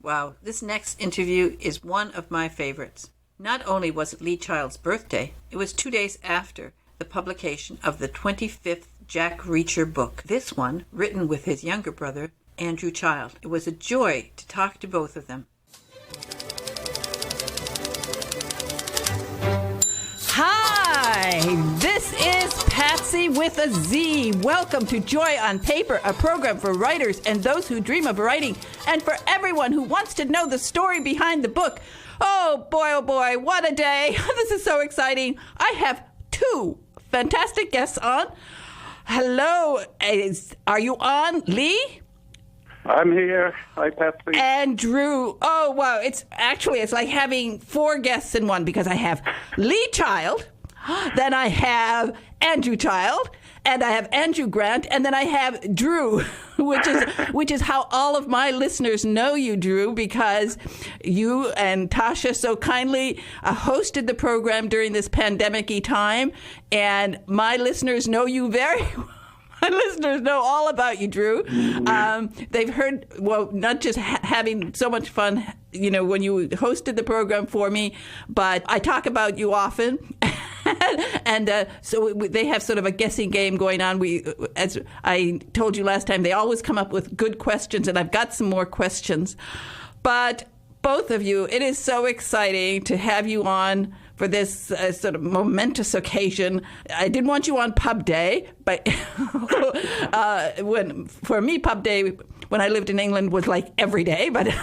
Wow, this next interview is one of my favorites. Not only was it Lee Child's birthday, it was 2 days after the publication of the 25th Jack Reacher book. This one, written with his younger brother, Andrew Child. It was a joy to talk to both of them. Hi, this is Patsy with a Z. Welcome to Joy on Paper, a program for writers and those who dream of writing, and for everyone who wants to know the story behind the book. Oh boy, what a day. This is so exciting. I have two fantastic guests on. Hello, are you on, Lee? I'm here. Hi, Patsy. And Drew. Oh, wow. It's like having four guests in one, because I have Lee Child, then I have Andrew Child, and I have Andrew Grant, and then I have Drew, which is how all of my listeners know you, Drew, because you and Tasha so kindly hosted the program during this pandemic-y time, and my listeners know you very well. My listeners know all about you, Drew. They've heard, well, not just having so much fun, when you hosted the program for me, but I talk about you often. And so they have sort of a guessing game going on. As I told you last time, they always come up with good questions, and I've got some more questions. But both of you, it is so exciting to have you on for this sort of momentous occasion. I didn't want you on Pub Day, but for me, Pub Day, when I lived in England, was like every day. But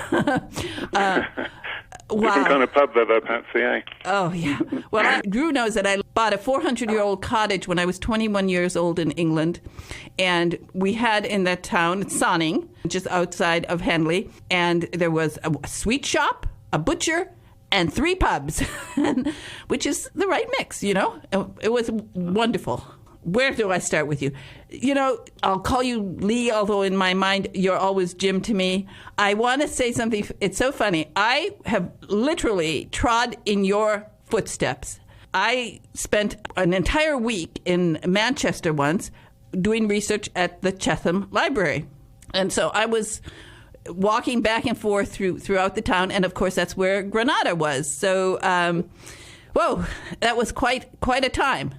Different kind of pub though, Patsy, eh? Oh, yeah. Well, Drew knows that I bought a 400-year-old cottage when I was 21 years old in England. And we had in that town, Sonning, just outside of Henley, and there was a sweet shop, a butcher, and 3 pubs, which is the right mix, It was wonderful. Where do I start with you? I'll call you Lee, although in my mind you're always Jim to me. I want to say something. It's so funny. I have literally trod in your footsteps. I spent an entire week in Manchester once doing research at the Chetham Library. And so I was walking back and forth throughout the town, and of course that's where Granada was. So, whoa, that was quite a time.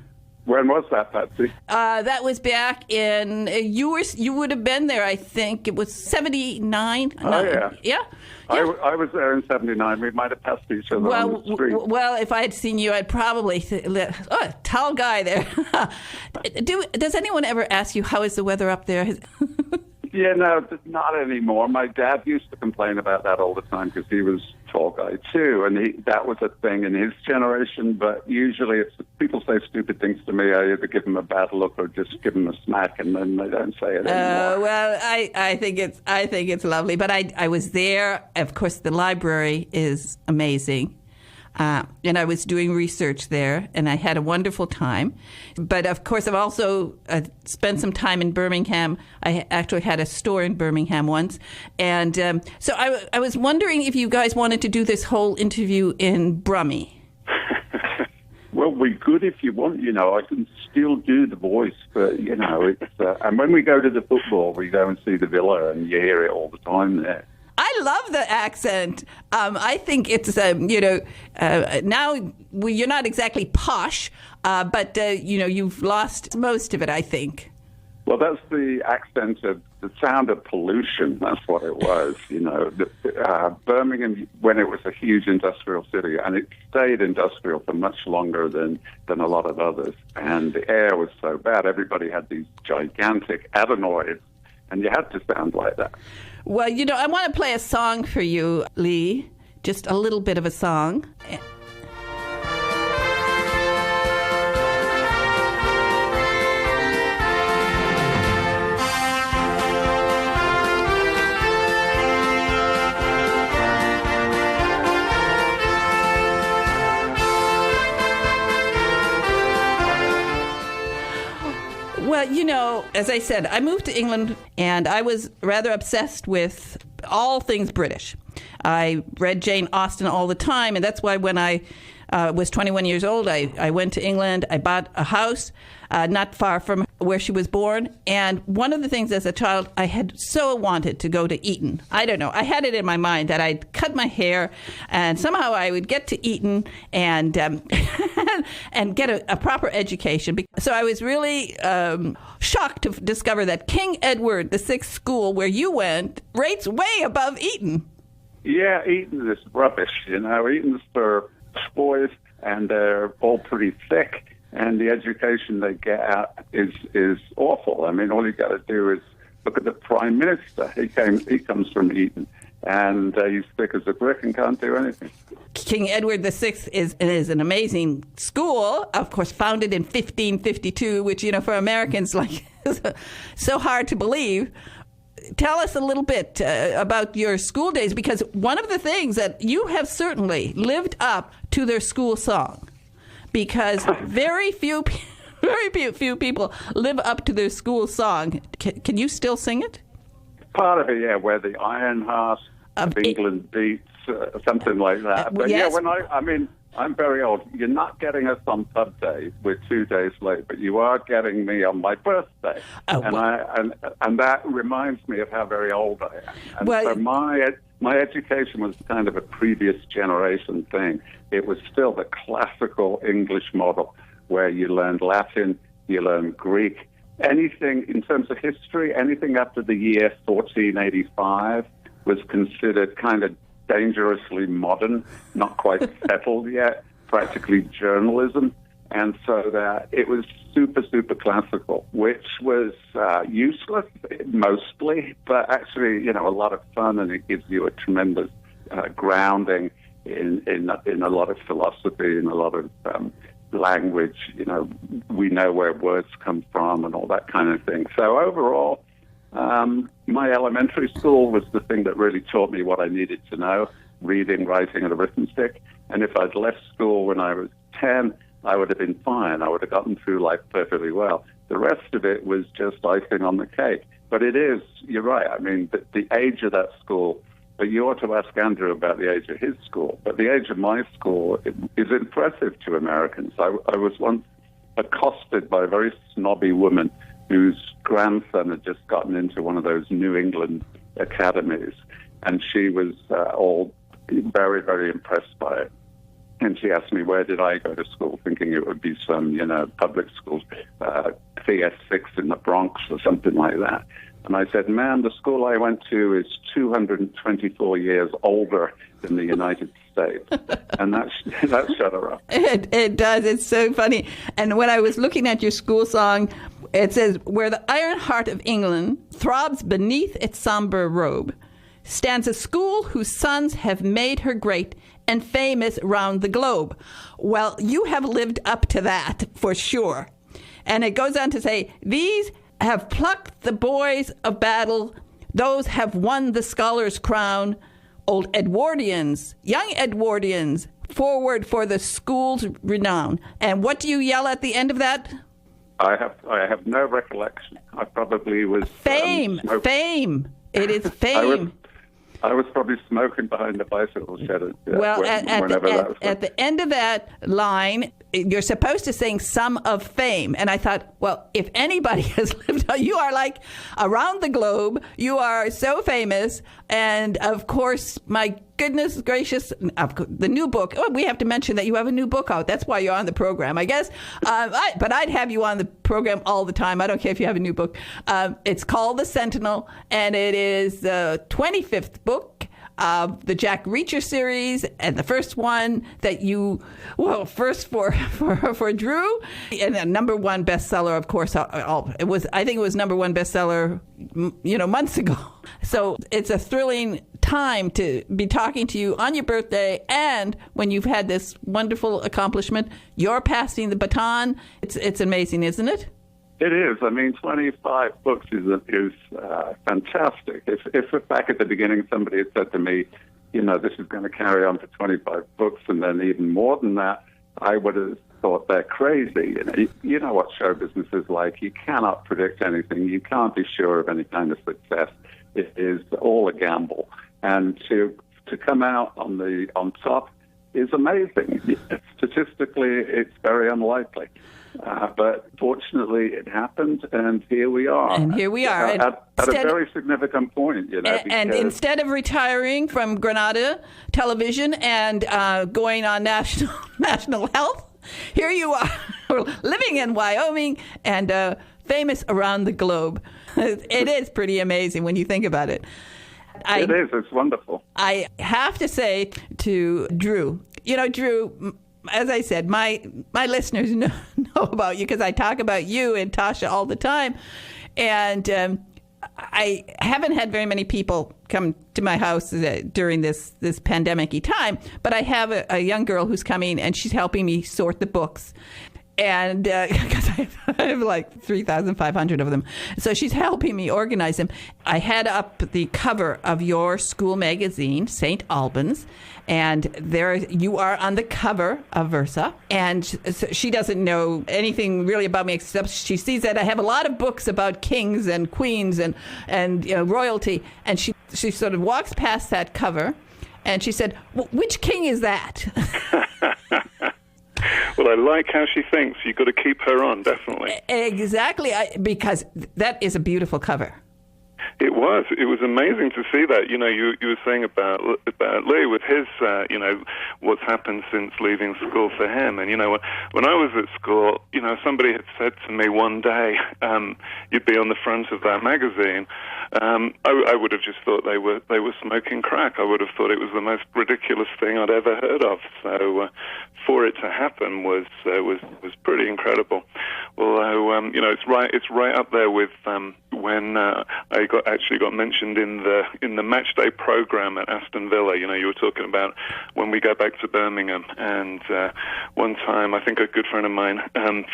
When was that, Patsy? That was back in you would have been there. I think it was 79. Oh yeah, yeah. I was there in 79. We might have passed each other on the street. Well, if I had seen you, I'd probably tall guy there. Does anyone ever ask you how is the weather up there? Yeah, no, not anymore. My dad used to complain about that all the time because he was a tall guy too, and that was a thing in his generation. But usually, if people say stupid things to me, I either give them a bad look or just give them a smack, and then they don't say it anymore. Well, I think it's lovely. But I was there. Of course, the library is amazing. And I was doing research there, and I had a wonderful time. But, of course, I've also spent some time in Birmingham. I actually had a store in Birmingham once. And so I was wondering if you guys wanted to do this whole interview in Brummie. Well, we could if you want. I can still do the voice, but, it's... and when we go to the football, we go and see the Villa, and you hear it all the time there. I love the accent. I think it's, now you're not exactly posh, but, you've lost most of it, I think. Well, that's the accent of the sound of pollution. That's what it was, Birmingham, when it was a huge industrial city, and it stayed industrial for much longer than a lot of others. And the air was so bad. Everybody had these gigantic adenoids, and you had to sound like that. Well, I want to play a song for you, Lee. Just a little bit of a song. Well, as I said, I moved to England, and I was rather obsessed with all things British. I read Jane Austen all the time, and that's why when I was 21 years old, I went to England. I bought a house not far from where she was born. And one of the things as a child, I had so wanted to go to Eton. I don't know. I had it in my mind that I'd cut my hair and somehow I would get to Eton and and get a proper education. So I was really shocked to discover that King Edward VI School, where you went, rates way above Eton. Yeah, Eton is rubbish. Eton's for boys, and they're all pretty thick. And the education they get out is awful. I mean, all you got to do is look at the Prime Minister. He comes from Eton, and he's thick as a brick and can't do anything. King Edward VI is an amazing school, of course, founded in 1552, which, for Americans, like, so hard to believe. Tell us a little bit about your school days, because one of the things that you have certainly lived up to their school song, because very few people live up to their school song. Can you still sing it? Part of it, yeah, where the Iron Heart of England beats, something like that. But yes. Yeah, I'm very old. You're not getting us on Pub Day. We're 2 days late, but you are getting me on my birthday. Oh, and that reminds me of how very old I am. And so my education was kind of a previous generation thing. It was still the classical English model where you learned Latin, you learned Greek. Anything in terms of history, anything after the year 1485 was considered kind of dangerously modern, not quite settled yet, practically journalism. And so that it was super, super classical, which was useless mostly, but actually, a lot of fun, and it gives you a tremendous grounding in a lot of philosophy and a lot of language. We know where words come from and all that kind of thing. So overall, my elementary school was the thing that really taught me what I needed to know, reading, writing, and arithmetic. And if I'd left school when I was 10, I would have been fine. I would have gotten through life perfectly well. The rest of it was just icing on the cake. But you're right. I mean, the age of that school, but you ought to ask Andrew about the age of his school. But the age of my school is impressive to Americans. I was once accosted by a very snobby woman whose grandson had just gotten into one of those New England academies. And she was all very, very impressed by it. And she asked me, where did I go to school, thinking it would be some, public school, CS6 in the Bronx or something like that. And I said, ma'am, the school I went to is 224 years older than the United States. And that shut her up. It does. It's so funny. And when I was looking at your school song, it says, where the iron heart of England throbs beneath its somber robe, stands a school whose sons have made her great and famous round the globe. Well, you have lived up to that for sure. And it goes on to say, these have plucked the boys of battle, those have won the scholar's crown, old Edwardians, young Edwardians, forward for the school's renown. And what do you yell at the end of that? I have no recollection. I probably was... Fame. It is fame. I was probably smoking behind the bicycle shed. Well, at the end of that line, you're supposed to sing some of fame. And I thought, well, if anybody has lived, you are like around the globe. You are so famous. And of course, my goodness gracious, the new book. Oh, we have to mention that you have a new book out. That's why you're on the program, I guess. But I'd have you on the program all the time. I don't care if you have a new book. It's called The Sentinel, and it is the 25th book of the Jack Reacher series, and the first one that first for Drew, and a number one bestseller, of course. I think it was number one bestseller, months ago. So it's a thrilling time to be talking to you on your birthday, and when you've had this wonderful accomplishment, you're passing the baton. It's amazing, isn't it? It is. I mean, 25 books is fantastic. If back at the beginning somebody had said to me, this is going to carry on for 25 books and then even more than that, I would have thought they're crazy. You know what show business is like. You cannot predict anything. You can't be sure of any kind of success. It is all a gamble. And to come out on top is amazing. Statistically, it's very unlikely. But fortunately, it happened, and here we are. And here we are. At a very significant point, And instead of retiring from Granada television and going on national health, here you are, living in Wyoming and famous around the globe. It is pretty amazing when you think about it. It is. It's wonderful. I have to say to Drew, Drew, as I said, my listeners know about you because I talk about you and Tasha all the time. And I haven't had very many people come to my house during this pandemic-y time, but I have a young girl who's coming, and she's helping me sort the books. And because I have like 3,500 of them. So she's helping me organize them. I had up the cover of your school magazine, St. Albans, and there you are on the cover of Versa. And so she doesn't know anything really about me except she sees that I have a lot of books about kings and queens and royalty. And she sort of walks past that cover, and she said, "Which king is that?" Well, I like how she thinks. You've got to keep her on, definitely. Exactly, because that is a beautiful cover. It was. It was amazing to see that. You were saying about Lee with his, what's happened since leaving school for him. And, when I was at school, somebody had said to me one day, you'd be on the front of that magazine. I would have just thought they were smoking crack. I would have thought it was the most ridiculous thing I'd ever heard of. So for it to happen was pretty incredible. Although it's right up there with when I got mentioned in the match day program at Aston Villa. You were talking about when we go back to Birmingham, and one time I think a good friend of mine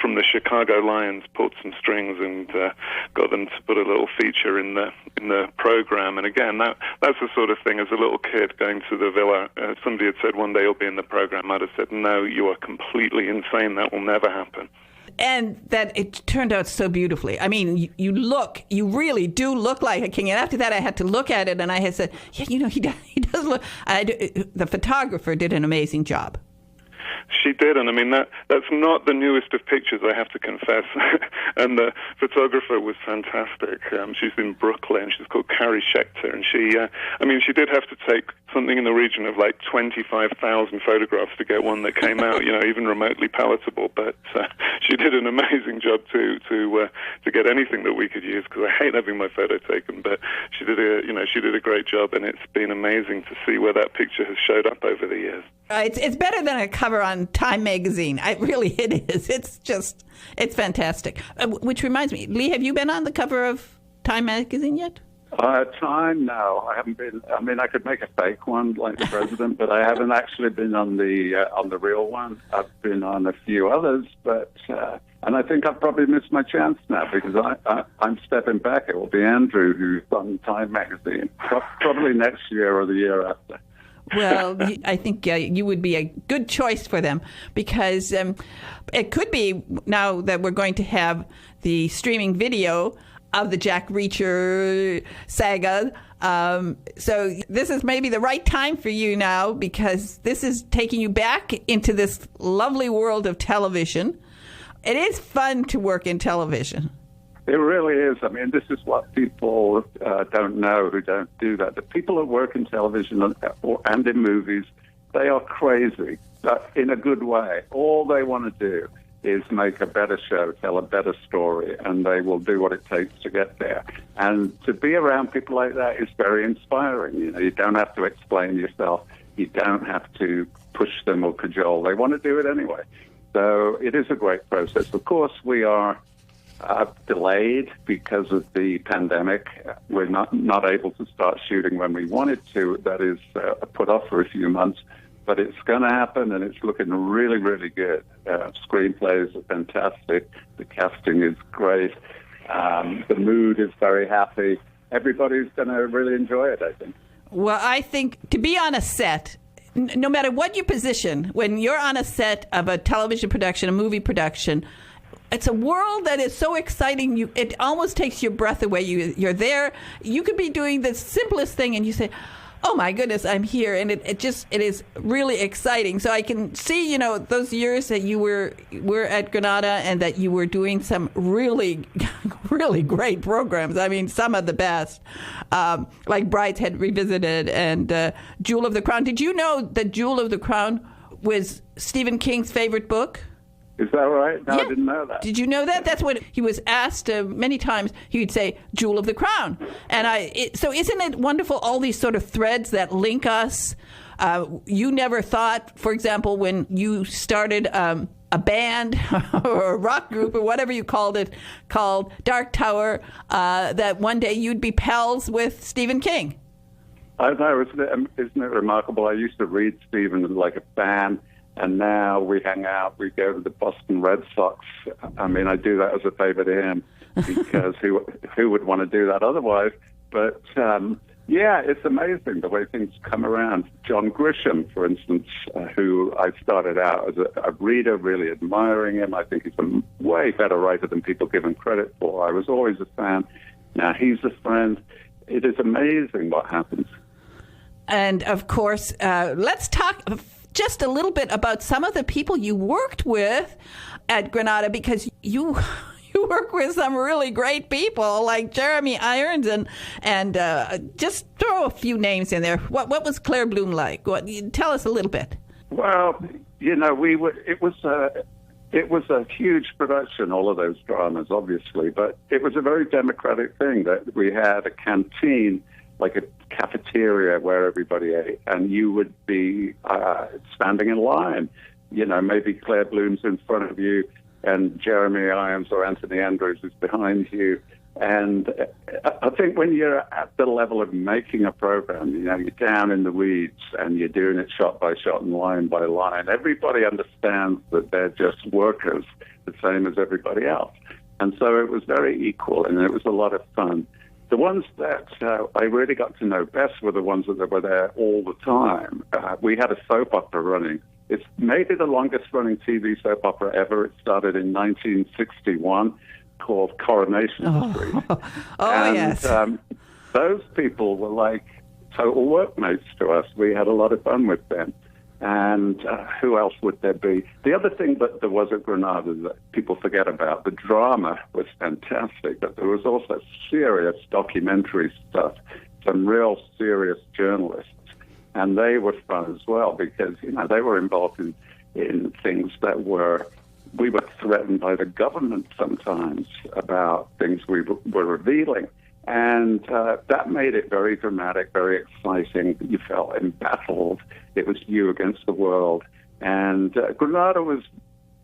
from the Chicago Lions pulled some strings and got them to put a little feature in the program. And again, that's the sort of thing. As a little kid going to the Villa, somebody had said one day you'll be in the program. I'd have said, no, you are completely insane. That will never happen. And that it turned out so beautifully. I mean, you really do look like a king. And after that, I had to look at it, and I had said, yeah, he does look. The photographer did an amazing job. She did, and I mean that's not the newest of pictures, I have to confess. And the photographer was fantastic. She's in Brooklyn. She's called Carrie Schechter, and she did have to take something in the region of like 25,000 photographs to get one that came out, even remotely palatable. But she did an amazing job to get anything that we could use, because I hate having my photo taken. But she did a great job, and it's been amazing to see where that picture has showed up over the years. It's better than a cover on Time magazine. It is. It's fantastic. Which reminds me, Lee, have you been on the cover of Time magazine yet? Time? No, I haven't been. I mean, I could make a fake one like the president, but I haven't actually been on the real one. I've been on a few others, but and I think I've probably missed my chance now, because I'm stepping back. It will be Andrew who's on Time magazine, probably next year or the year after. Well, I think you would be a good choice for them, because it could be, now that we're going to have the streaming video of the Jack Reacher saga. So this is maybe the right time for you now, because this is taking you back into this lovely world of television. It is fun to work in television. It really is. I mean, this is what people don't know who don't do that. The people who work in television and in movies, they are crazy, but in a good way. All they want to do is make a better show, tell a better story, and they will do what it takes to get there. And to be around people like that is very inspiring. You don't have to explain yourself. You don't have to push them or cajole. They want to do it anyway. So it is a great process. Of course, we are delayed because of the pandemic. We're not able to start shooting when we wanted to. That is put off for a few months, but it's going to happen, and it's looking really, really good. Screenplays are fantastic. The casting is great. The mood is very happy. Everybody's going to really enjoy it, I think. Well, I think to be on a set, no matter what your position, when you're on a set of a television production, a movie production, it's a world that is so exciting. It almost takes your breath away. You're there. You could be doing the simplest thing, and you say, Oh my goodness, I'm here, and it is really exciting. So I can see, those years that you were at Granada and that you were doing some really, really great programs. I mean, some of the best, like Brideshead Revisited and Jewel of the Crown. Did you know that Jewel of the Crown was Stephen King's favorite book? Is that right? No, Yeah. I didn't know that. Did you know that? That's what he was asked many times. He would say, Jewel of the Crown. And so isn't it wonderful, all these sort of threads that link us? You never thought, for example, when you started a band or a rock group or whatever you called it, called Dark Tower, that one day you'd be pals with Stephen King. I know, isn't it remarkable? I used to read Stephen like a fan. And now we hang out. We go to the Boston Red Sox. I mean, I do that as a favor to him because who would want to do that otherwise? But, yeah, it's amazing the way things come around. John Grisham, for instance, who I started out as a reader, really admiring him. I think he's a way better writer than people give him credit for. I was always a fan. Now he's a friend. It is amazing what happens. And, of course, let's talk just a little bit about some of the people you worked with at Granada, because you work with some really great people like Jeremy Irons and just throw a few names in there. What was Claire Bloom like? Tell us a little bit. Well, it was a huge production, all of those dramas, obviously, but it was a very democratic thing that we had a canteen, like a cafeteria where everybody ate, and you would be standing in line. Maybe Claire Bloom's in front of you, and Jeremy Irons or Anthony Andrews is behind you. And I think when you're at the level of making a program, you're down in the weeds and you're doing it shot by shot and line by line, everybody understands that they're just workers, the same as everybody else. And so it was very equal, and it was a lot of fun. The ones that I really got to know best were the ones that were there all the time. We had a soap opera running. It's maybe the longest-running TV soap opera ever. It started in 1961, called Coronation Street. And, yes. Those people were like total workmates to us. We had a lot of fun with them. And who else would there be? The other thing that there was at Granada that people forget about, the drama was fantastic, but there was also serious documentary stuff, some real serious journalists. And they were fun as well because, they were involved in things that we were threatened by the government sometimes about things we were revealing. And that made it very dramatic, very exciting. You felt embattled. It was you against the world. And Granada was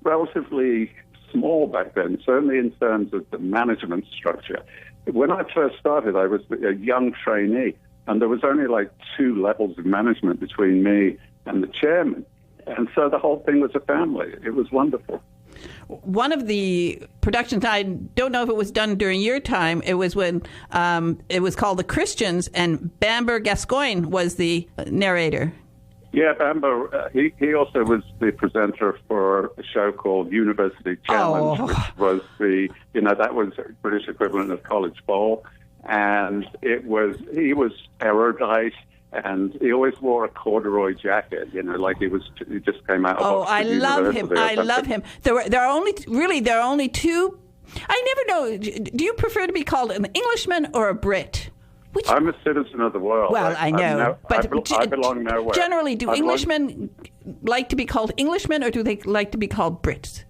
relatively small back then, certainly in terms of the management structure. When I first started, I was a young trainee, and there was only like 2 levels of management between me and the chairman. And so the whole thing was a family. It was wonderful. One of the productions, I don't know if it was done during your time, it was when it was called The Christians, and Bamber Gascoigne was the narrator. Yeah, Bamber, he also was the presenter for a show called University Challenge, which was that was the British equivalent of College Bowl. And he was erudite, and he always wore a corduroy jacket, like he just came out of Oxford University. I love him. There are only 2. I never know. Do you prefer to be called an Englishman or a Brit? I'm a citizen of the world. Well, I know. I belong nowhere. Generally, do Englishmen like to be called Englishmen, or do they like to be called Brits?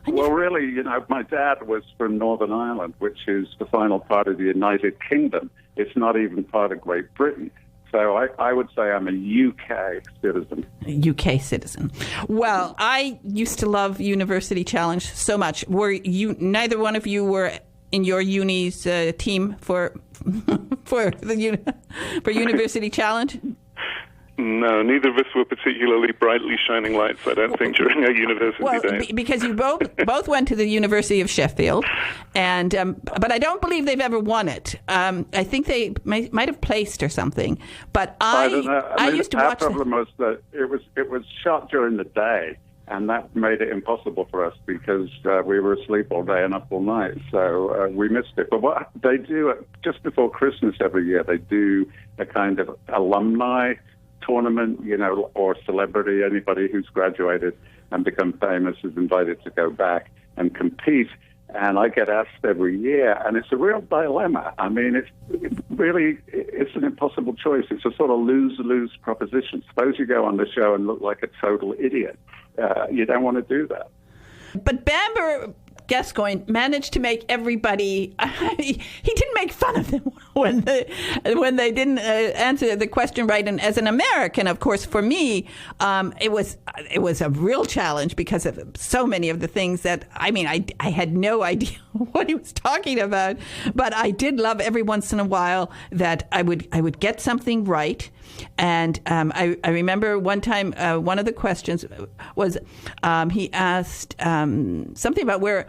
Well, really, my dad was from Northern Ireland, which is the final part of the United Kingdom. It's not even part of Great Britain. So I would say I'm a UK citizen. UK citizen. Well, I used to love University Challenge so much. Neither one of you were in your uni's team for University Challenge? No, neither of us were particularly brightly shining lights, I don't think, during our university days. Because you both went to the University of Sheffield, and but I don't believe they've ever won it. I think they might have placed or something. But I don't know. I used to watch. Our problem was that it was shot during the day, And that made it impossible for us because we were asleep all day and up all night. So we missed it. But what they do just before Christmas every year, they do a kind of alumni tournament, or celebrity. Anybody who's graduated and become famous is invited to go back and compete. And I get asked every year, and it's a real dilemma. I mean, it's an impossible choice. It's a sort of lose-lose proposition. Suppose you go on the show and look like a total idiot. You don't want to do that. But Bamber Gascoigne managed to make everybody. He didn't make fun of them when they didn't answer the question right. And as an American, of course, for me, it was a real challenge because of so many of the things that I had no idea what he was talking about. But I did love every once in a while that I would get something right. And I remember one time one of the questions was he asked something about where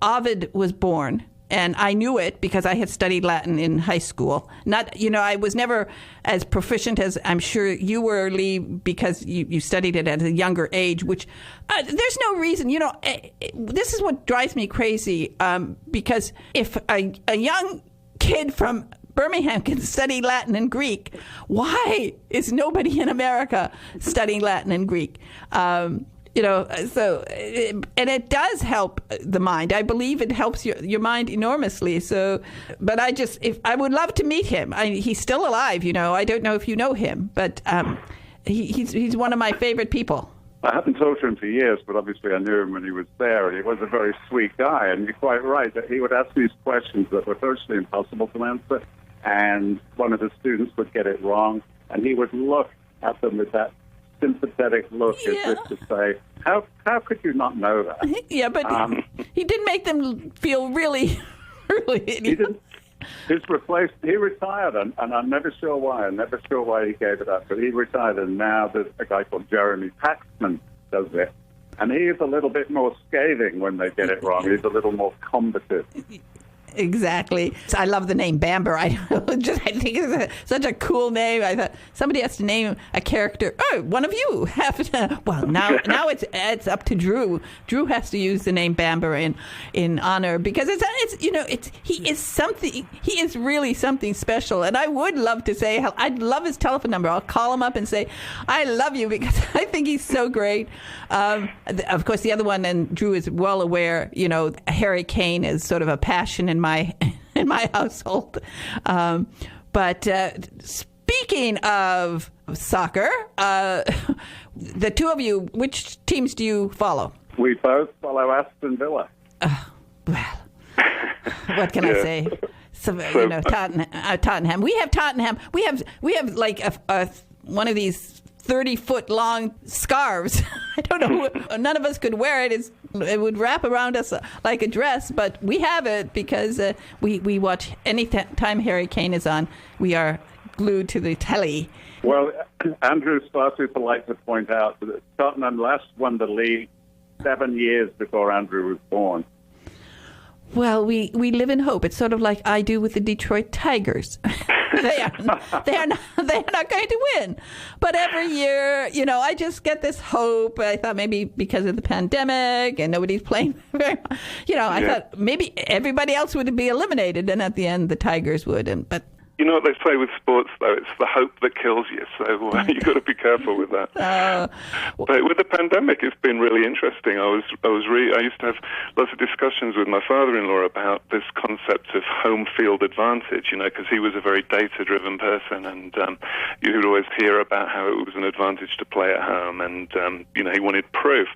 Ovid was born, and I knew it because I had studied Latin in high school. I was never as proficient as I'm sure you were, Lee, because you studied it at a younger age, which there's no reason. This is what drives me crazy, because if a young kid from Birmingham can study Latin and Greek, why is nobody in America studying Latin and Greek? And it does help the mind. I believe it helps your mind enormously. So, but I would love to meet him. He's still alive. I don't know if you know him, but he's one of my favorite people. I haven't talked to him for years, but obviously I knew him when he was there, and he was a very sweet guy. And you're quite right that he would ask these questions that were virtually impossible to answer, and one of the students would get it wrong, and he would look at them with that sympathetic look as if to say, how could you not know that? Yeah, but he did make them feel really, really... He didn't. He retired, and I'm never sure why. I'm never sure why he gave it up, but he retired, and now there's a guy called Jeremy Paxman does it. And he's a little bit more scathing when they get it wrong. He's a little more combative. Exactly. So I love the name Bamber. I think it's such a cool name. I thought somebody has to name a character. Oh, one of you have to. Well, now it's up to Drew. Drew has to use the name Bamber in honor because he is something. He is really something special. And I would love to say I'd love his telephone number. I'll call him up and say I love you because I think he's so great. Of course, the other one, and Drew is well aware. Harry Kane is sort of a passion in my household. But speaking of soccer, the two of you, which teams do you follow? We both follow Aston Villa. Well, what can I say? So, Tottenham. We have Tottenham. We have like a one of these 30-foot long scarves. I don't know. None of us could wear it. It would wrap around us like a dress, but we have it because we watch any time Harry Kane is on. We are glued to the telly. Well, Andrew's far too polite to point out that Tottenham last won the league 7 years before Andrew was born. Well, we live in hope. It's sort of like I do with the Detroit Tigers. They are not going to win. But every year, I just get this hope. I thought maybe because of the pandemic and nobody's playing very much, I thought maybe everybody else would be eliminated, and at the end the Tigers would. But you know what they say with sports, though? It's the hope that kills you, so you've got to be careful with that. But with the pandemic, it's been really interesting. I used to have lots of discussions with my father-in-law about this concept of home field advantage, because he was a very data-driven person, and you would always hear about how it was an advantage to play at home, and, he wanted proof.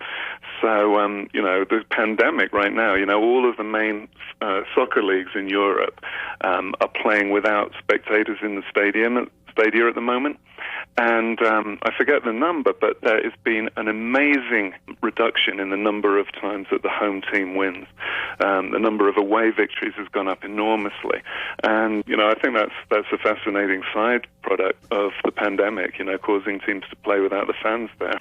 So, the pandemic right now, all of the main soccer leagues in Europe are playing without spectators in the stadia at the moment. And I forget the number, but there has been an amazing reduction in the number of times that the home team wins. The number of away victories has gone up enormously. And, I think that's a fascinating side product of the pandemic, causing teams to play without the fans there.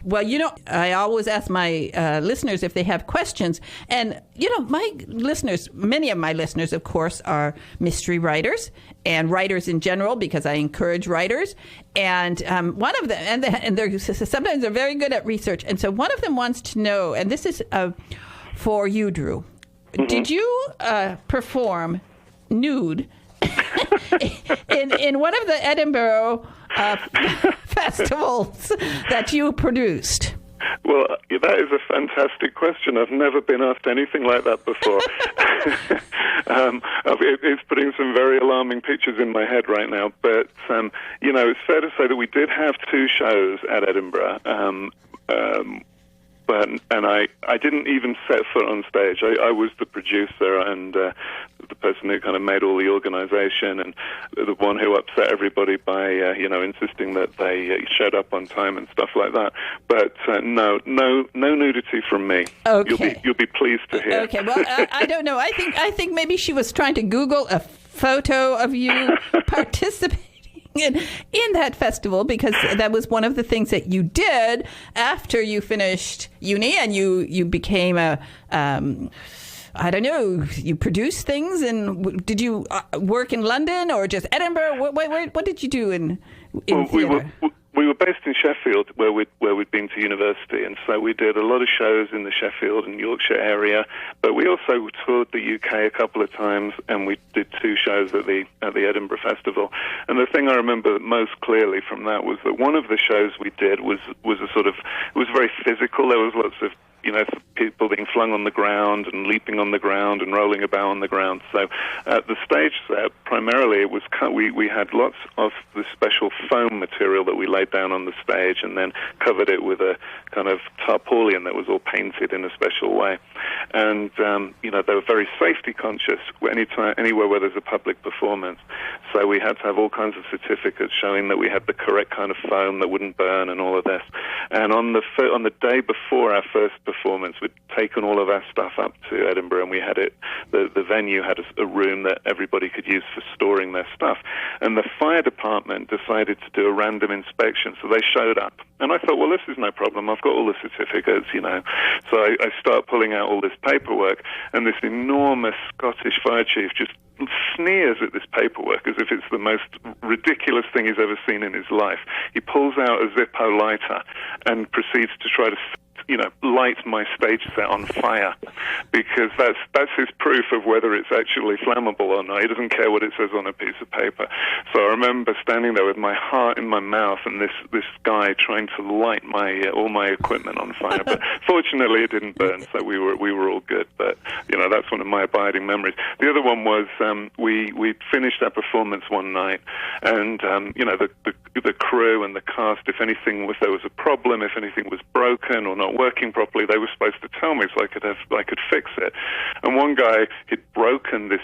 Well, I always ask my listeners if they have questions. And, my listeners, many of my listeners, of course, are mystery writers and writers in general, because I encourage writers. And one of them, and sometimes they're very good at research. And so one of them wants to know, and this is for you, Drew. Mm-hmm. Did you perform nude in one of the Edinburgh festivals that you produced? Well, that is a fantastic question. I've never been asked anything like that before. It's putting some very alarming pictures in my head right now. But, it's fair to say that we did have 2 shows at Edinburgh. And I didn't even set foot on stage. I was the producer and the person who kind of made all the organization, and the one who upset everybody by insisting that they showed up on time and stuff like that. But no nudity from me. Okay. You'll be pleased to hear. Okay. Well, I don't know. I think maybe she was trying to Google a photo of you participating in that festival, because that was one of the things that you did after you finished uni, and you became I don't know, you produced things. And did you work in London or just Edinburgh? What did you do in theatre? We were based in Sheffield, where we'd been to university, and so we did a lot of shows in the Sheffield and Yorkshire area. But we also toured the UK a couple of times, and we did 2 shows at the Edinburgh Festival. And the thing I remember most clearly from that was that one of the shows we did was very physical. There was lots of people being flung on the ground and leaping on the ground and rolling about on the ground. So the stage set, primarily, it was we had lots of the special foam material that we laid down on the stage and then covered it with a kind of tarpaulin that was all painted in a special way. And, they were very safety conscious anywhere where there's a public performance. So we had to have all kinds of certificates showing that we had the correct kind of foam that wouldn't burn and all of this. And on the day before our first performance, we'd taken all of our stuff up to Edinburgh, and we had the venue had a room that everybody could use for storing their stuff. And the fire department decided to do a random inspection, so they showed up. And I thought, well, this is no problem. I've got all the certificates, So I start pulling out all this paperwork, and this enormous Scottish fire chief just sneers at this paperwork as if it's the most ridiculous thing he's ever seen in his life. He pulls out a Zippo lighter and proceeds to try to light my stage set on fire, because that's his proof of whether it's actually flammable or not. He doesn't care what it says on a piece of paper. So I remember standing there with my heart in my mouth and this guy trying to light all my equipment on fire. But fortunately it didn't burn, so we were all good. But that's one of my abiding memories. The other one was we finished our performance one night, and the crew and the cast, if there was a problem, if anything was broken or not working properly, they were supposed to tell me so I could fix it. And one guy had broken this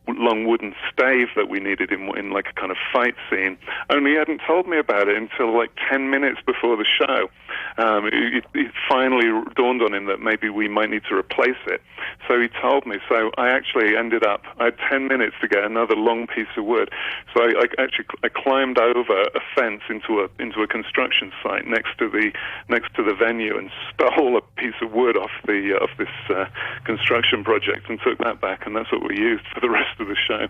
long wooden stave that we needed in like a kind of fight scene, only he hadn't told me about it until like 10 minutes before the show. It finally dawned on him that maybe we might need to replace it. So he told me. So I actually I had 10 minutes to get another long piece of wood. So I climbed over a fence into a construction site next to the venue and stole a piece of wood off this construction project and took that back, and that's what we used for the rest of the show.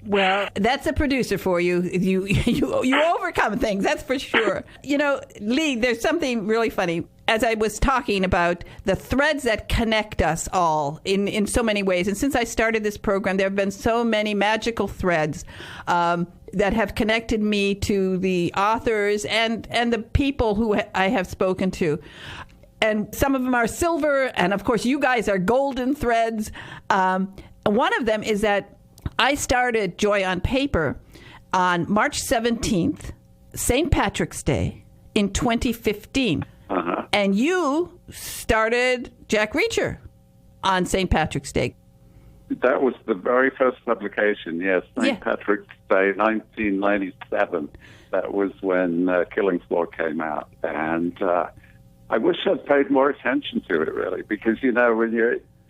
Well, that's a producer for you. You overcome things, that's for sure. Lee, there's something really funny. As I was talking about the threads that connect us all in so many ways, and since I started this program, there have been so many magical threads that have connected me to the authors and the people who I have spoken to. And some of them are silver, and of course you guys are golden threads. One of them is that I started Joy on Paper on March 17th, St. Patrick's Day in 2015. Uh-huh. And you started Jack Reacher on St. Patrick's Day. That was the very first publication, yes. St. Patrick's Day, 1997. That was when Killing Floor came out. And I wish I'd paid more attention to it, really, because,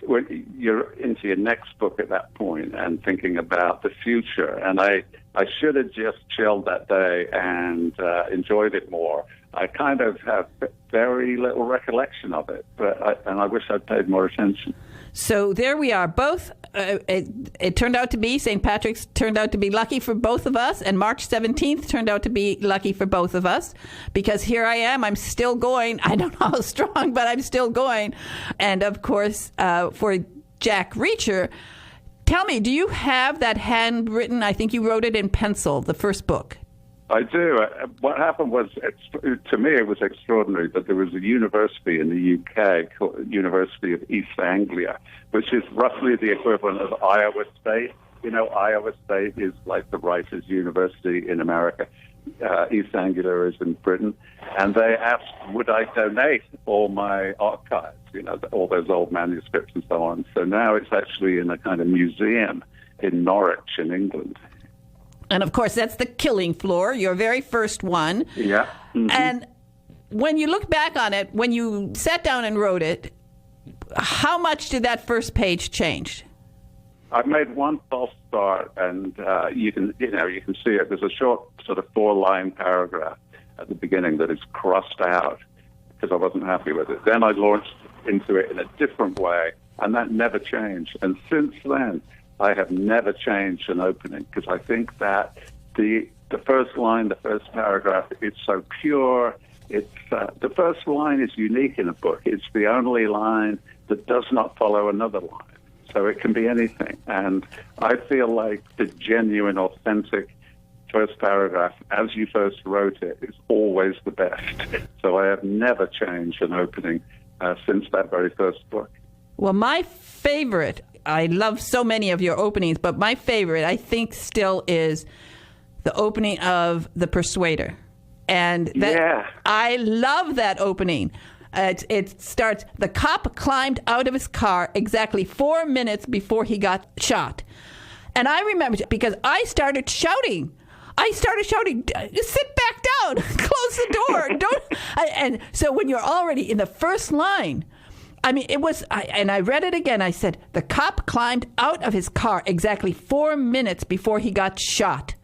when you're into your next book at that point and thinking about the future, and I I should have just chilled that day and enjoyed it more. I kind of have very little recollection of it, and I wish I'd paid more attention. So there we are. Both, it turned out to be, St. Patrick's turned out to be lucky for both of us, and March 17th turned out to be lucky for both of us, because here I am, I'm still going. I don't know how strong, but I'm still going. And of course, for Jack Reacher, tell me, do you have that handwritten, I think you wrote it in pencil, the first book? I do. What happened was, to me, it was extraordinary, but there was a university in the UK called University of East Anglia, which is roughly the equivalent of Iowa State. You know, Iowa State is like the Rice's University in America. East Anglia is in Britain. And they asked, would I donate all my archives, you know, all those old manuscripts and so on. So now it's actually in a kind of museum in Norwich in England. And, of course, that's The Killing Floor, your very first one. Yeah. Mm-hmm. And when you look back on it, when you sat down and wrote it, how much did that first page change? I made one false start, and you can see it. There's a short sort of 4-line paragraph at the beginning that is crossed out because I wasn't happy with it. Then I launched into it in a different way, and that never changed. And since then, I have never changed an opening, because I think that the first line, the first paragraph, it's so pure. It's the first line is unique in a book. It's the only line that does not follow another line. So it can be anything. And I feel like the genuine, authentic first paragraph, as you first wrote it, is always the best. So I have never changed an opening since that very first book. Well, my favorite, I love so many of your openings, but my favorite, I think, still is the opening of The Persuader. And that, I love that opening. It starts, the cop climbed out of his car exactly 4 minutes before he got shot. And I remember, because I started shouting, sit back down, close the door. And so when you're already in the first line, I mean, it was, and I read it again. I said, the cop climbed out of his car exactly 4 minutes before he got shot.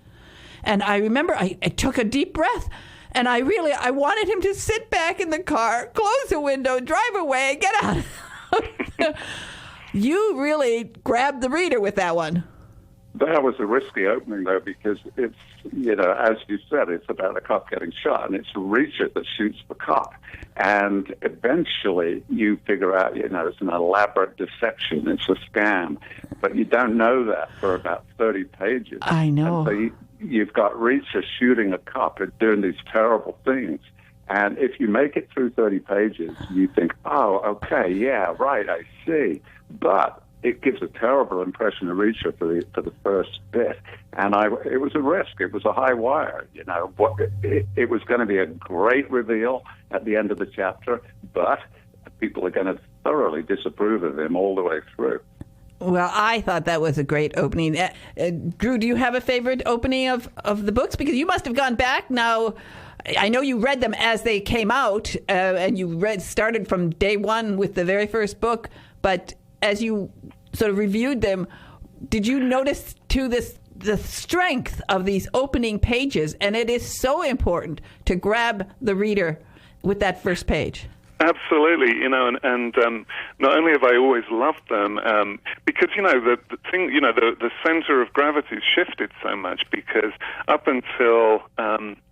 And I remember I took a deep breath, and I wanted him to sit back in the car, close the window, drive away, and get out. You really grabbed the reader with that one. That was a risky opening, though, because it's, as you said, it's about a cop getting shot, and it's Reacher that shoots the cop. And eventually you figure out, it's an elaborate deception, it's a scam. But you don't know that for about 30 pages. I know. And so you've got Reacher shooting a cop and doing these terrible things. And if you make it through 30 pages, you think, oh, okay, yeah, right, I see. But it gives a terrible impression of Reacher for the first bit. And it was a risk. It was a high wire. It was going to be a great reveal at the end of the chapter, but people are going to thoroughly disapprove of him all the way through. Well, I thought that was a great opening. Drew, do you have a favorite opening of the books? Because you must have gone back now. I know you read them as they came out, and you started from day one with the very first book, but as you sort of reviewed them, did you notice the strength of these opening pages? And it is so important to grab the reader with that first page. Absolutely, and not only have I always loved them, because the thing, the center of gravity shifted so much. Because up until,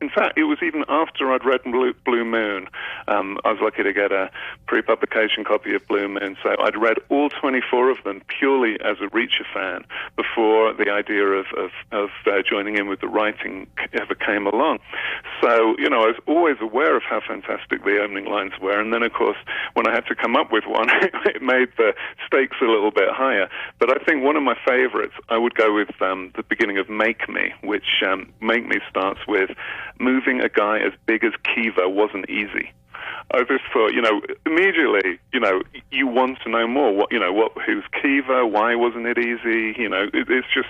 in fact, it was even after I'd read Blue Moon, I was lucky to get a pre-publication copy of Blue Moon, so I'd read all 24 of them purely as a Reacher fan before the idea of joining in with the writing ever came along. So I was always aware of how fantastic the opening lines were, and then, of course, when I had to come up with one, it made the stakes a little bit higher. But I think one of my favorites, I would go with the beginning of Make Me, which Make Me starts with, moving a guy as big as Kiva wasn't easy. I just thought, immediately, you want to know more. Who's Kiva? Why wasn't it easy? It's just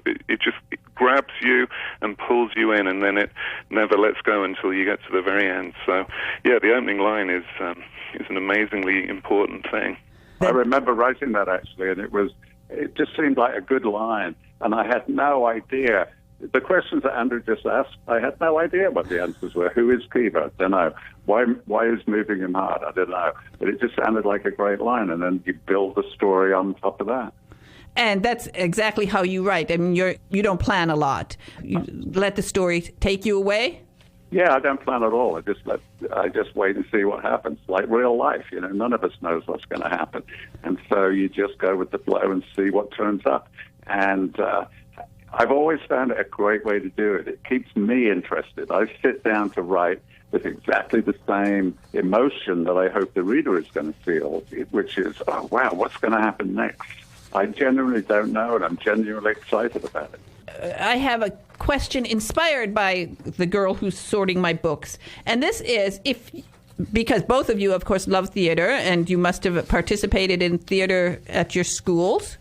it just grabs you and pulls you in, and then it never lets go until you get to the very end. So, yeah, the opening line is an amazingly important thing. I remember writing that, actually, and it just seemed like a good line, and I had no idea the questions that Andrew just asked, I had no idea what the answers were. Who is Kiva? I don't know. Why is moving him hard? I don't know. But it just sounded like a great line, and then you build the story on top of that. And that's exactly how you write. I mean, you don't plan a lot. You let the story take you away. Yeah, I don't plan at all. I just wait and see what happens. Like real life, none of us knows what's going to happen, and so you just go with the flow and see what turns up. And I've always found it a great way to do it. It keeps me interested. I sit down to write with exactly the same emotion that I hope the reader is going to feel, which is, oh wow, what's going to happen next? I genuinely don't know, and I'm genuinely excited about it. I have a question inspired by the girl who's sorting my books. And this is, because both of you, of course, love theater, and you must have participated in theater at your schools.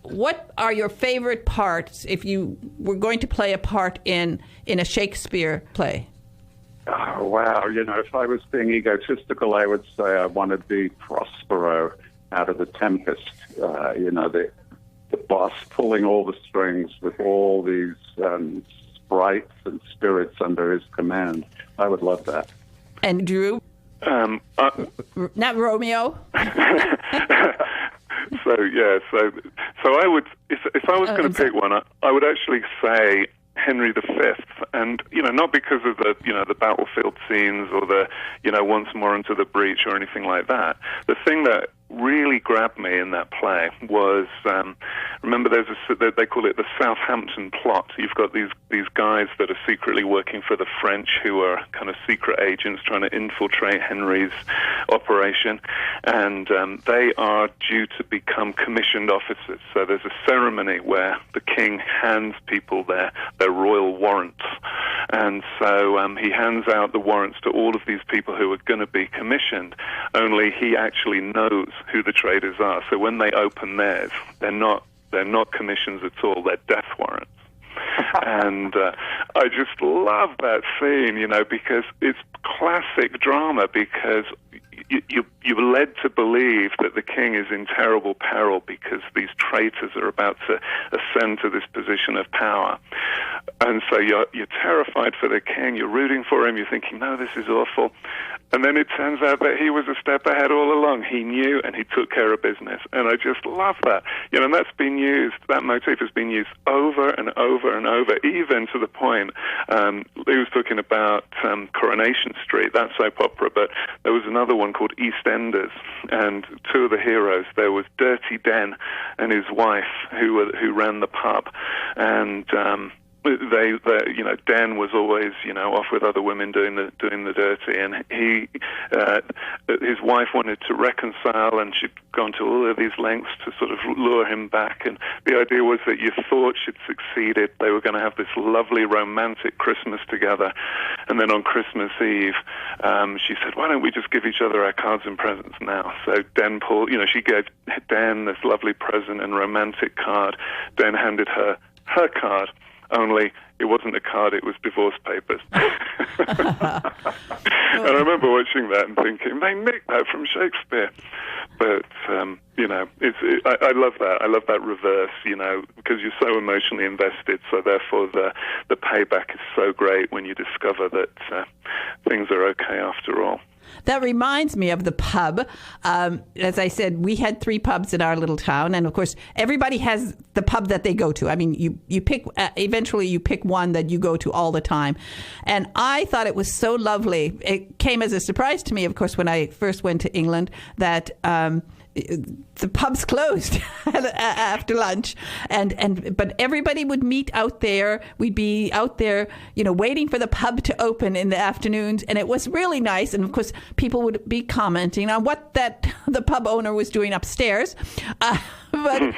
What are your favorite parts if you were going to play a part in a Shakespeare play? Oh, wow. If I was being egotistical, I would say I want to be Prospero out of The Tempest. The boss pulling all the strings with all these sprites and spirits under his command. I would love that. And Drew? Not Romeo? So I would, if I was going to pick one, I would actually say Henry V, and not because of the battlefield scenes or the once more into the breach or anything like that. The thing that really grabbed me in that play was remember they call it the Southampton plot. You've got these guys that are secretly working for the French who are kind of secret agents trying to infiltrate Henry's operation, and they are due to become commissioned officers. So there's a ceremony where the king hands people their royal warrants, and so he hands out the warrants to all of these people who are going to be commissioned, only he actually knows who the traitors are. So when they open theirs, they're not commissions at all, they're death warrants. And I just love that scene, because it's classic drama, because you're led to believe that the king is in terrible peril because these traitors are about to ascend to this position of power. And so you're terrified for the king, you're rooting for him, you're thinking, no, this is awful. And then it turns out that he was a step ahead all along. He knew and he took care of business. And I just love that. And that's been used, that motif has been used over and over and over, even to the point, he was talking about Coronation Street, that soap opera, but there was another one called EastEnders, and two of the heroes, there was Dirty Den and his wife who ran the pub, and Dan was always, off with other women doing the dirty, and his wife wanted to reconcile, and she'd gone to all of these lengths to sort of lure him back. And the idea was that you thought she'd succeeded; they were going to have this lovely romantic Christmas together, and then on Christmas Eve, she said, "Why don't we just give each other our cards and presents now?" So Dan she gave Dan this lovely present and romantic card. Dan handed her card. Only it wasn't a card, it was divorce papers. And I remember watching that and thinking, they nicked that from Shakespeare. But, I love that. I love that reverse, because you're so emotionally invested. So therefore the payback is so great when you discover that things are okay after all. That reminds me of the pub. As I said, we had 3 pubs in our little town, and of course, everybody has the pub that they go to. I mean, you pick. Eventually, you pick one that you go to all the time. And I thought it was so lovely. It came as a surprise to me, of course, when I first went to England, that the pubs closed after lunch, but everybody would meet out there. We'd be out there, waiting for the pub to open in the afternoons, and it was really nice. And of course, people would be commenting on what the pub owner was doing upstairs, but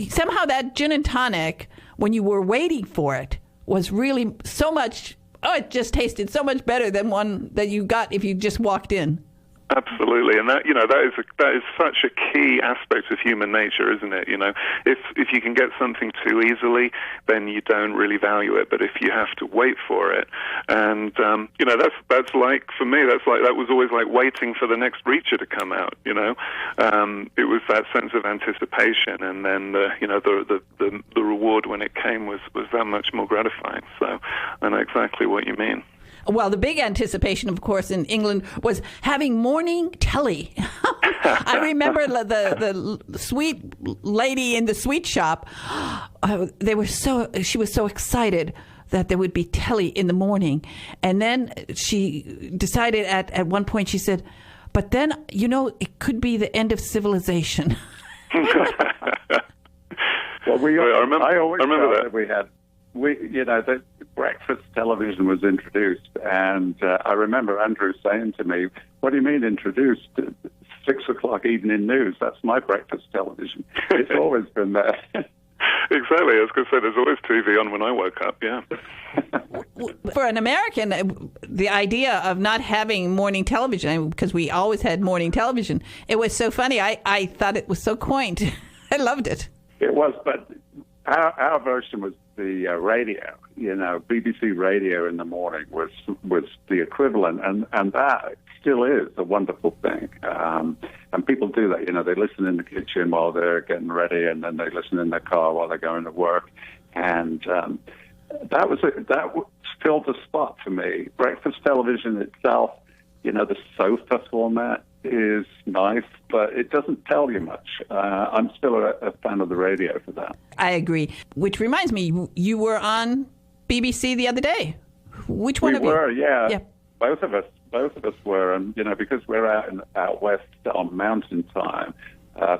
somehow that gin and tonic, when you were waiting for it, was really so much. Oh, it just tasted so much better than one that you got if you just walked in. Absolutely, and that that is such a key aspect of human nature, isn't it? If you can get something too easily, then you don't really value it. But if you have to wait for it, and that's like, for me, that was always like waiting for the next Reacher to come out. It was that sense of anticipation, and then the reward when it came was that much more gratifying. So I know exactly what you mean. Well, the big anticipation, of course, in England was having morning telly. I remember the sweet lady in the sweet shop. She was so excited that there would be telly in the morning. And then she decided at one point, she said, but then, it could be the end of civilization. Well, I always remember that we had. The breakfast television was introduced, and I remember Andrew saying to me, "What do you mean introduced? 6 o'clock evening news. That's my breakfast television. It's always been there." Exactly. I was going to say, there's always TV on when I woke up. Yeah. For an American, the idea of not having morning television, because we always had morning television, it was so funny. I thought it was so quaint. I loved it. It was, but our version was the radio. BBC radio in the morning was the equivalent, and that still is a wonderful thing. And people do that. They listen in the kitchen while they're getting ready, and then they listen in their car while they're going to work. And that filled the spot for me. Breakfast television itself, the sofa format is nice, but it doesn't tell you much. I'm still a fan of the radio for that. I agree. Which reminds me, you were on BBC the other day. Which one of you? We were, yeah. Both of us were, and because we're out west on mountain time,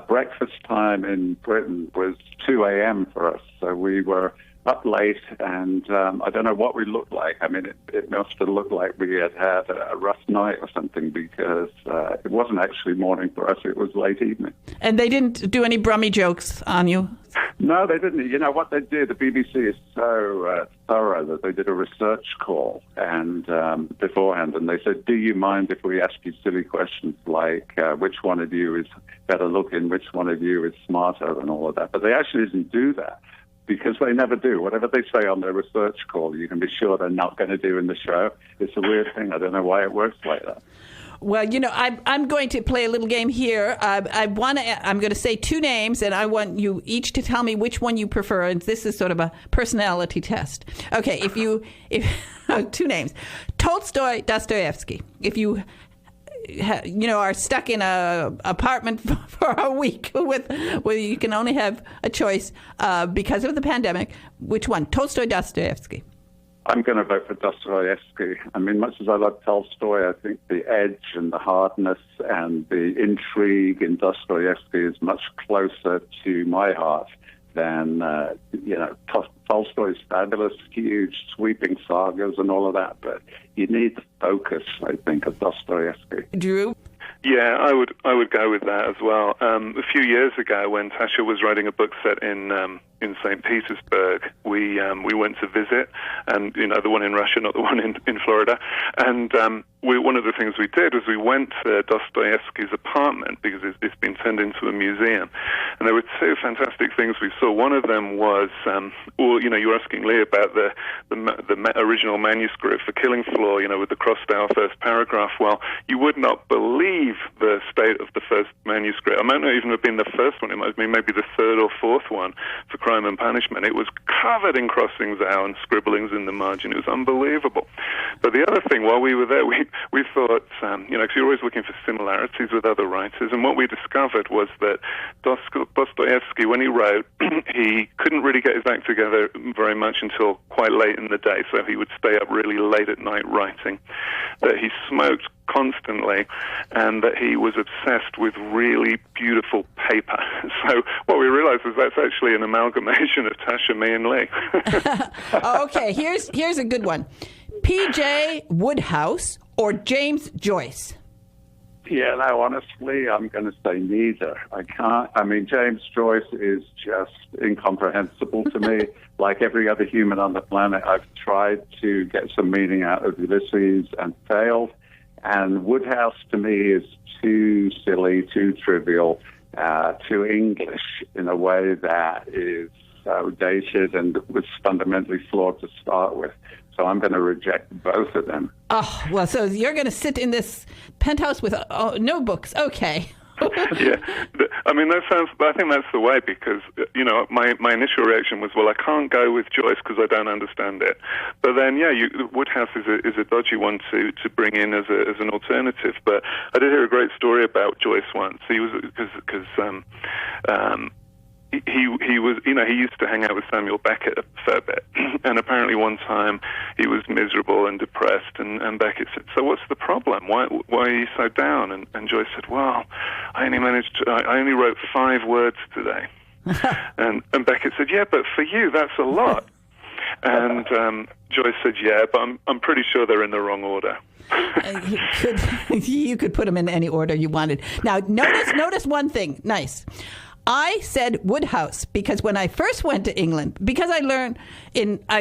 breakfast time in Britain was 2 a.m. for us, so we were up late, and I don't know what we looked like. I mean, it must have looked like we had a rough night or something, because it wasn't actually morning for us, it was late evening. And they didn't do any brummy jokes on you? No, they didn't. What they did, the BBC is so thorough that they did a research call and beforehand, and they said, do you mind if we ask you silly questions like which one of you is better looking, which one of you is smarter, and all of that. But they actually didn't do that, because they never do. Whatever they say on their research call, you can be sure they're not going to do in the show. It's a weird thing. I don't know why it works like that. Well, I'm going to play a little game here. I'm going to say two names, and I want you each to tell me which one you prefer. And this is sort of a personality test. Okay, if two names: Tolstoy, Dostoevsky. If you are stuck in a apartment for a week where you can only have a choice because of the pandemic, which one? Tolstoy, Dostoevsky? I'm going to vote for Dostoevsky. I mean, much as I love Tolstoy, I think the edge and the hardness and the intrigue in Dostoevsky is much closer to my heart than, Tolstoy's fabulous, huge, sweeping sagas and all of that, but you need the focus, I think, of Dostoevsky. Drew? Yeah, I would go with that as well. A few years ago, when Tasha was writing a book set in St. Petersburg, we went to visit, and the one in Russia, not the one in Florida. And one of the things we did was we went to Dostoevsky's apartment, because it's been turned into a museum. And there were two fantastic things we saw. One of them was, you were asking Lee about the original manuscript for Killing Floor, with the crossed out first paragraph. Well, you would not believe the state of the first manuscript. It might not even have been the first one. It might have been maybe the third or fourth one for Crime and Punishment. It was covered in crossings out and scribblings in the margin. It was unbelievable. But the other thing, while we were there, we thought, because you're always looking for similarities with other writers, and what we discovered was that Dostoevsky, when he wrote, he couldn't really get his act together very much until quite late in the day, so he would stay up really late at night writing, that he smoked constantly, and that he was obsessed with really beautiful paper. So what we realized was that's actually an amalgamation of Tasha, me, and Lee. Okay, here's a good one. P.J. Wodehouse or James Joyce? Yeah, no, honestly, I'm going to say neither. I can't. I mean, James Joyce is just incomprehensible to me. Like every other human on the planet, I've tried to get some meaning out of Ulysses and failed. And Woodhouse to me is too silly, too trivial, too English in a way that is dated and was fundamentally flawed to start with. So I'm going to reject both of them. Oh, well, so you're going to sit in this penthouse with no books. Okay. Yeah, I mean, I think that's the way, because, my initial reaction was, well, I can't go with Joyce because I don't understand it. But then, Woodhouse is a dodgy one to bring in as an alternative. But I did hear a great story about Joyce once. He was, because he was, he used to hang out with Samuel Beckett a fair bit, and apparently one time he was miserable and depressed, and Beckett said, "So what's the problem? Why are you so down?" And Joyce said, "Well, I only wrote 5 words today," and Beckett said, "Yeah, but for you that's a lot." And Joyce said, "Yeah, but I'm pretty sure they're in the wrong order." You could put them in any order you wanted. Now, notice one thing. Nice. I said Woodhouse because when I first went to England, because I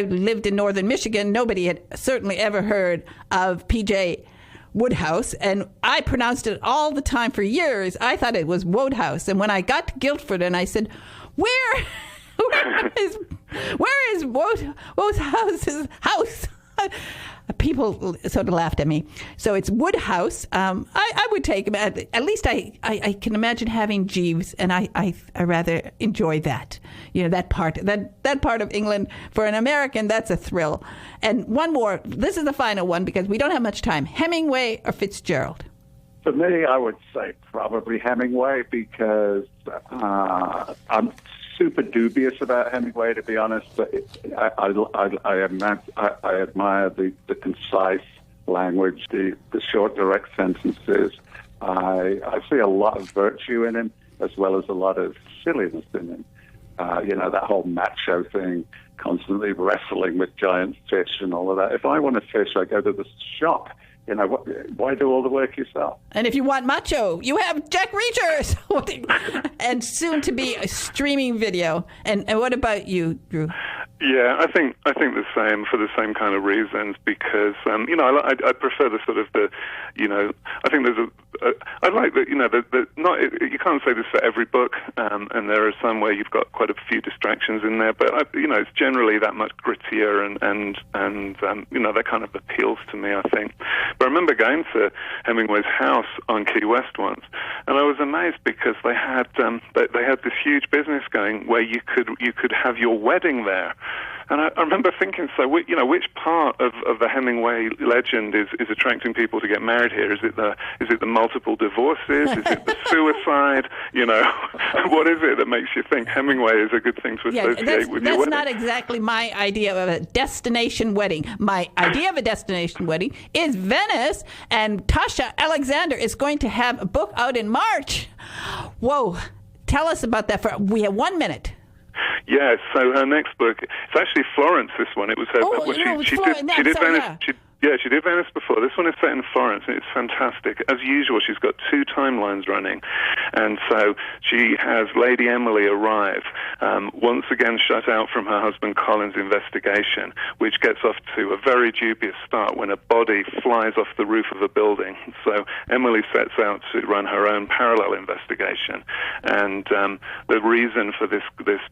lived in northern Michigan, nobody had certainly ever heard of P.J. Woodhouse, and I pronounced it all the time for years. I thought it was Wodehouse, and when I got to Guildford and I said, where is Wodehouse's house? People sort of laughed at me. So it's Woodhouse. I would take him. At least I can imagine having Jeeves, and I rather enjoy that. That part of England for an American, that's a thrill. And one more. This is the final one because we don't have much time. Hemingway or Fitzgerald? For me, I would say probably Hemingway because I'm super dubious about Hemingway, to be honest. But I admire the concise language, the short, direct sentences. I see a lot of virtue in him, as well as a lot of silliness in him. That whole macho thing, constantly wrestling with giant fish and all of that. If I want to fish, I go to the shop. Why do all the work yourself? And if you want macho, you have Jack Reachers, and soon to be a streaming video. And what about you, Drew? Yeah, I think the same, for the same kind of reasons, because I prefer the sort of I think there's I like that you can't say this for every book, and there are some where you've got quite a few distractions in there, but it's generally that much grittier and that kind of appeals to me, I think. But I remember going to Hemingway's house on Key West once, and I was amazed because they had this huge business going where you could have your wedding there. And I remember thinking, so which part of the Hemingway legend is attracting people to get married here? Is it the multiple divorces? Is it the suicide? What is it that makes you think Hemingway is a good thing to associate with your wedding? That's not exactly my idea of a destination wedding. My idea of a destination wedding is Venice, and Tasha Alexander is going to have a book out in March. Whoa! Tell us about that. We have 1 minute. Yeah, so her next book, it's actually Florence, this one. It was her, she did Venice. Yeah. She did Venice before. This one is set in Florence, and it's fantastic. As usual, she's got 2 timelines running. And so she has Lady Emily arrive, once again shut out from her husband Colin's investigation, which gets off to a very dubious start when a body flies off the roof of a building. So Emily sets out to run her own parallel investigation. And the reason for this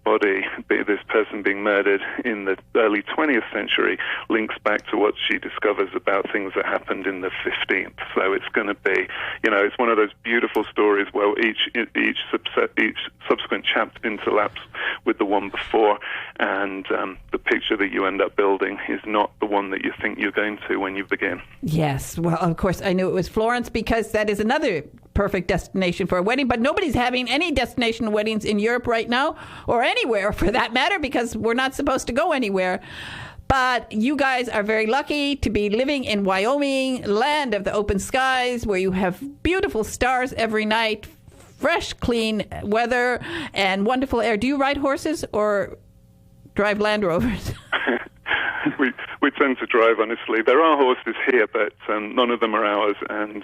body, this person being murdered in the early 20th century, links back to what she discovers about things that happened in the 15th. So it's going to be, it's one of those beautiful stories where each subsequent chapter interlaps with the one before, and the picture that you end up building is not the one that you think you're going to when you begin. Yes, well, of course, I knew it was Florence because that is another perfect destination for a wedding, but nobody's having any destination weddings in Europe right now, or anywhere for that matter, because we're not supposed to go anywhere. But you guys are very lucky to be living in Wyoming, land of the open skies, where you have beautiful stars every night, fresh, clean weather, and wonderful air. Do you ride horses or drive Land Rovers? We tend to drive, honestly. There are horses here, but none of them are ours. And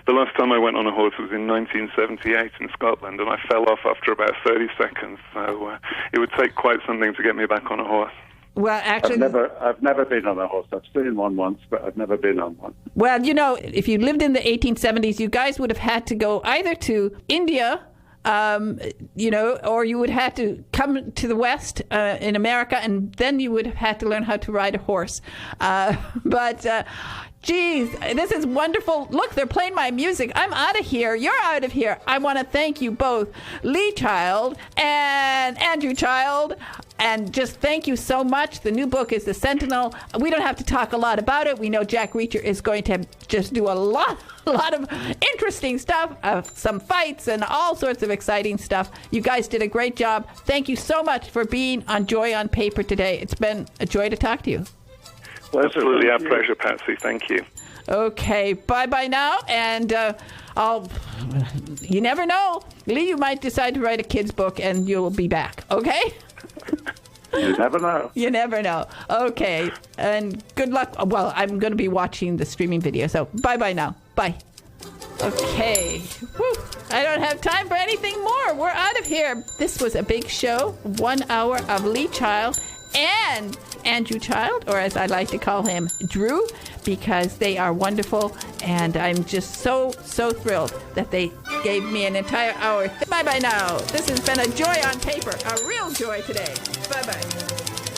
the last time I went on a horse was in 1978 in Scotland, and I fell off after about 30 seconds. So it would take quite something to get me back on a horse. Well, actually, I've never been on a horse. I've seen one once, but I've never been on one. well, if you lived in the 1870s, you guys would have had to go either to India, or you would have to come to the West in America, and then you would have had to learn how to ride a horse. Geez, this is wonderful. Look, they're playing my music. I'm out of here. You're out of here. I want to thank you both, Lee Child and Andrew Child, and just thank you so much. The new book is The Sentinel. We don't have to talk a lot about it. We know Jack Reacher is going to just do a lot of interesting stuff, some fights and all sorts of exciting stuff. You guys did a great job. Thank you so much for being on Joy on Paper today. It's been a joy to talk to you. Absolutely, our pleasure, Patsy. Thank you. Okay, bye-bye now, and you never know. Lee, you might decide to write a kid's book, and you'll be back, okay? You never know. You never know. Okay, and good luck. Well, I'm going to be watching the streaming video, so bye-bye now. Bye. Okay. Whew. I don't have time for anything more. We're out of here. This was a big show. 1 hour of Lee Child and Andrew Child, or as I like to call him, Drew, because they are wonderful, and I'm just so thrilled that they gave me an entire hour. Bye-bye now. This has been a joy on paper, a real joy today. Bye-bye.